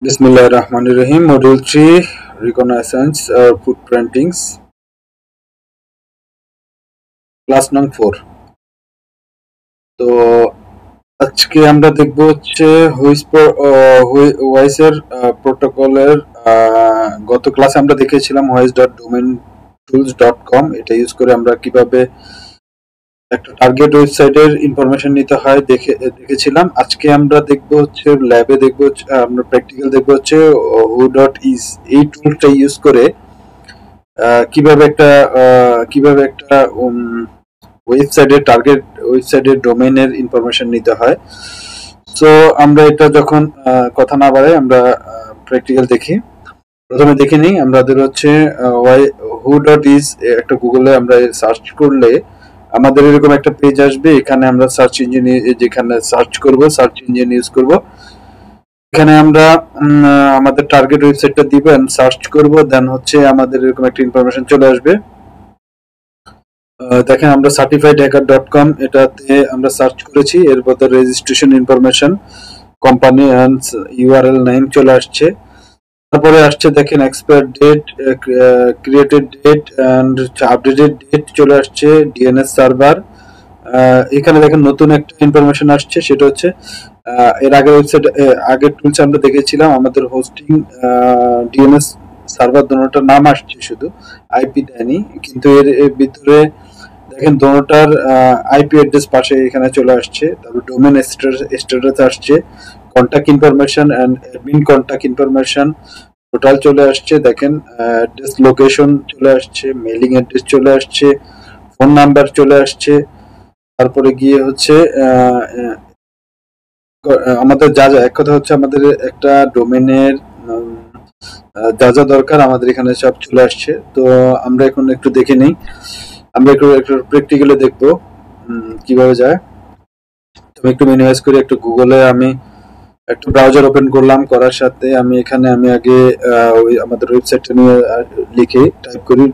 Bismillahirrahmanirrahim. Module 3 Reconnaissance or Footprintings, Class Num 4. তো আজকে আমরা দেখব হচ্ছে হোয়াইসের প্রোটোকলের গত ক্লাসে আমরা দেখেছিলাম whois.domaintools.com। এটা ইউজ করে আমরা কিভাবে একটা টার্গেট ওয়েবসাইটের ইনফরমেশন নিতে হয় দেখেছিলাম। আজকে আমরা দেখব হচ্ছে ল্যাবে দেখব আমরা প্র্যাকটিক্যাল দেখব হচ্ছে who.is এই টুলটা ইউজ করে কিভাবে একটা ওয়েবসাইটের টার্গেট ওয়েবসাইটের ডোমেইনের ইনফরমেশন নিতে হয়। সো আমরা এটা যখন কথা না বাড়াই আমরা প্র্যাকটিক্যাল দেখি। প্রথমে দেখে নিই আমাদের হচ্ছে who.is একটা গুগলে আমরা সার্চ করলে আমাদের এরকম একটা পেজ আসবে। এখানে আমরা সার্চ ইঞ্জিন যেখানে সার্চ করব সার্চ ইঞ্জিন ইউজ করব। এখানে আমরা আমাদের টার্গেট ওয়েবসাইটটা দিব এন্ড সার্চ করব, দেন হচ্ছে আমাদের এরকম একটা ইনফরমেশন চলে আসবে। দেখেন আমরা certifiedhacker.com এটাতে আমরা সার্চ করেছি, এর মধ্যে registration information, company and URL name চলে আসছে। তারপরে আসছে দেখেন expire date, created date and updated date চলে আসছে, ডিএনএস সার্ভার। এখানে দেখেন নতুন একটা ইনফরমেশন আসছে, সেটা হচ্ছে এর আগের ওয়েবসাইট আগের টুলস আমরা দেখেছিলাম আমাদের হোস্টিং ডিএনএস সার্ভার দুটোটার নাম আসছে, শুধু আইপি দেয়নি। কিন্তু এর ভিতরে দেখেন দুটোটার আইপি অ্যাড্রেস পাশে এখানে চলে আসছে। তারপর ডোমেন স্ট্যাটাস আসছে, contact information and admin contact information total চলে আসছে। দেখেন অ্যাড্রেস লোকেশন চলে আসছে, মেইলিং অ্যাড্রেস চলে আসছে, ফোন নাম্বার চলে আসছে। তারপরে গিয়ে হচ্ছে আমাদের যা যা এক কথা হচ্ছে আমাদের একটা ডোমেনের যা যা দরকার আমাদের এখানে সব চলে আসছে। তো আমরা এখন একটু দেখে নিই, আমরা একটু প্র্যাকটিক্যালি দেখবো কিভাবে যায়। আমি একটু মিনিমাইজ করি, একটু গুগলে আমি একটু ব্রাউজার ওপেন করলাম, করার সাথে আমি এখানে আমি আগে ওই আমাদের ওয়েবসাইটটা নিয়ে লিখে টাইপ করি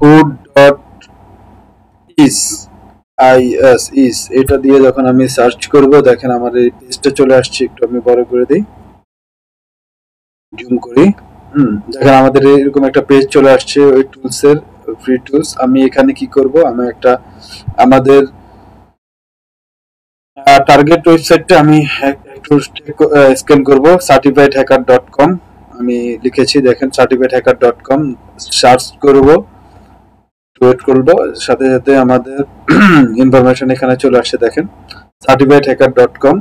who.is এটা দিয়ে যখন আমি সার্চ করব, দেখেন আমার এই পেজটা চলে আসছে। একটু আমি বড় করে দিই, জুম করি। দেখেন আমাদের এরকম একটা পেজ চলে আসছে ওই টুলসের, ফ্রি টুলস। আমি এখানে কি করব, আমি একটা আমাদের টার্গেট ওয়েবসাইটটা আমি একটু স্ক্যান করব। certifiedhacker.com আমি লিখেছি, দেখেন certifiedhacker.com সার্চ করব, ওয়েট করব, সাথে সাথে আমাদের ইনফরমেশন এখানে চলে আসছে। দেখেন certifiedhacker.com,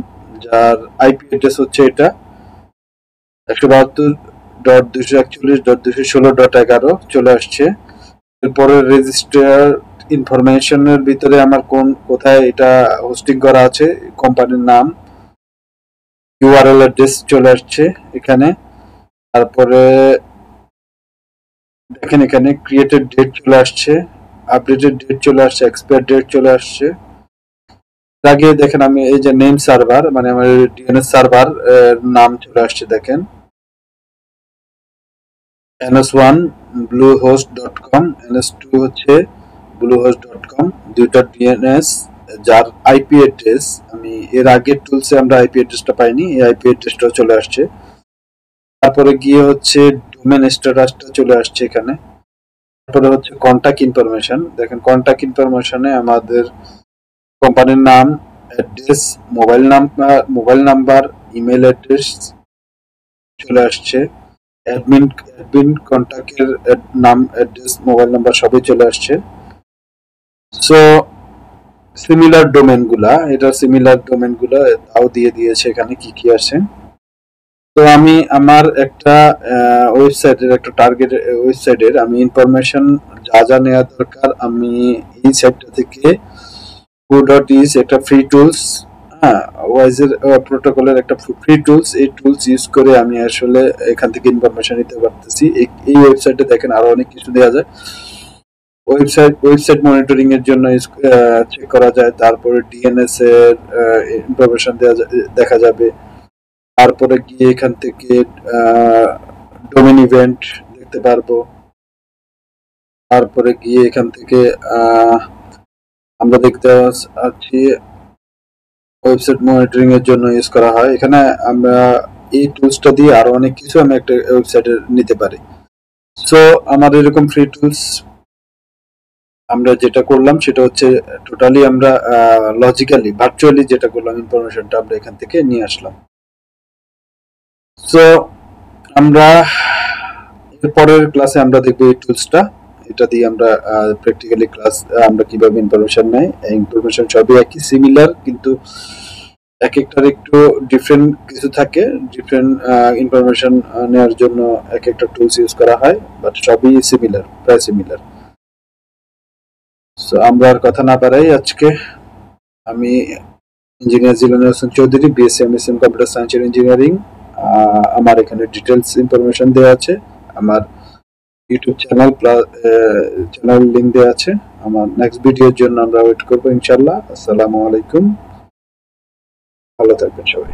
যার আইপি অ্যাড্রেস হচ্ছে এটা 172.241.216.11 চলে আসছে। এরপরে রেজিস্টার ইনফরমেশনের ভিতরে আমার কোথায় এটা হোস্টিং করা আছে, কোম্পানির নাম, ইউআরএল অ্যাড্রেস চলে আসছে এখানে। তারপরে দেখেন এখানে ক্রিয়েটেড ডেট চলে আসছে, আপডেটেড ডেট চলে আসছে, এক্সপায়ার ডেট চলে আসছে। আগে দেখেন আমি এই যে নেম সার্ভার মানে আমার ডিএনএস সার্ভার নাম চলে আসছে। দেখেন ns1 bluehost.com, ns2 হচ্ছে bluehost.com, দুইটা ডিএনএস যার আইপি অ্যাড্রেস আমি এর আগের টুলসে আমরা আইপি অ্যাড্রেসটা পাইনি, এই আইপি অ্যাড্রেসটাও চলে আসছে। তারপরে গিয়ে হচ্ছে ডোমেন স্ট্যাটাসটা চলে আসছে এখানে। তারপরে হচ্ছে কন্টাক্ট ইনফরমেশন, দেখেন কন্টাক্ট ইনফরমেশনে আমাদের কোম্পানির নাম, address, mobile number, email address চলে আসছে। অ্যাডমিন কন্টাক্টের নাম, অ্যাড্রেস, মোবাইল নাম্বার সবই চলে আসছে। সো সিমিলার ডোমেনগুলা তাও দিয়ে দিয়েছে এখানে কি কি আছে। তো আমি আমার একটা ওয়েবসাইটের একটা টার্গেট ওয়েবসাইটের আমি ইনফরমেশন যা যা নেওয়া দরকার আমি এই সাইটটা থেকে who.is একটা ফ্রি টুলস, হ্যাঁ ওয়াইজের প্রোটোকলের একটা ফ্রি টুলস, এই টুলস ইউজ করে আমি আসলে এখান থেকে ইনফরমেশন নিতে পারতেছি। এই ওয়েবসাইটে দেখেন আরো অনেক কিছু দেওয়া যায়। ওয়েবসাইট মনিটরিং এর জন্য চেক করা যায়, তারপরে ডিএনএস এর ইনফরমেশন দেখা যাবে। তারপরে গিয়ে এখান থেকে ডোমেন ইভেন্ট দেখতে পারবো। তারপরে গিয়ে এখান থেকে আমরা দেখতে পাচ্ছি ওয়েবসাইট মনিটরিং এর জন্য ইউজ করা হয়। এখানে আমরা এই টুলসটা দিয়ে আরো অনেক কিছু আমি একটা ওয়েবসাইটে নিতে পারি। সো আমাদের এরকম ফ্রি টুলস আমরা যেটা করলাম সেটা হচ্ছে টোটালি আমরা লজিক্যালি ভার্চুয়ালি যেটা করলাম, ইনফরমেশনটা আমরা এখান থেকে নিয়ে আসলাম। সো আমরা এরপরের ক্লাসে আমরা দেখব এই টুলসটা, এটা দিয়ে আমরা প্র্যাকটিক্যালি ক্লাস আমরা কিভাবে ইনফরমেশন নেই। ইনফরমেশন সবই একই, সিমিলার, কিন্তু এক একটার একটু ডিফারেন্ট কিছু থাকে। ডিফারেন্ট ইনফরমেশন নেওয়ার জন্য এক একটা টুলস ইউজ করা হয়, বাট সবই সিমিলার, প্রায় সিমিলার। সো আমরা আর কথা না বাড়াই, আজকে আমি engineer Jilanur Hossain Chowdhury, BSc MSM computer science and engineering. আমার এখানে ডিটেলস ইনফরমেশন দেওয়া আছে, আমার ইউটিউব চ্যানেল লিংক দেওয়া আছে। আমার নেক্সট ভিডিওর জন্য আমরা ওয়েট করবো ইনশাল্লাহ। আসসালামু আলাইকুম, ভালো থাকবেন সবাই।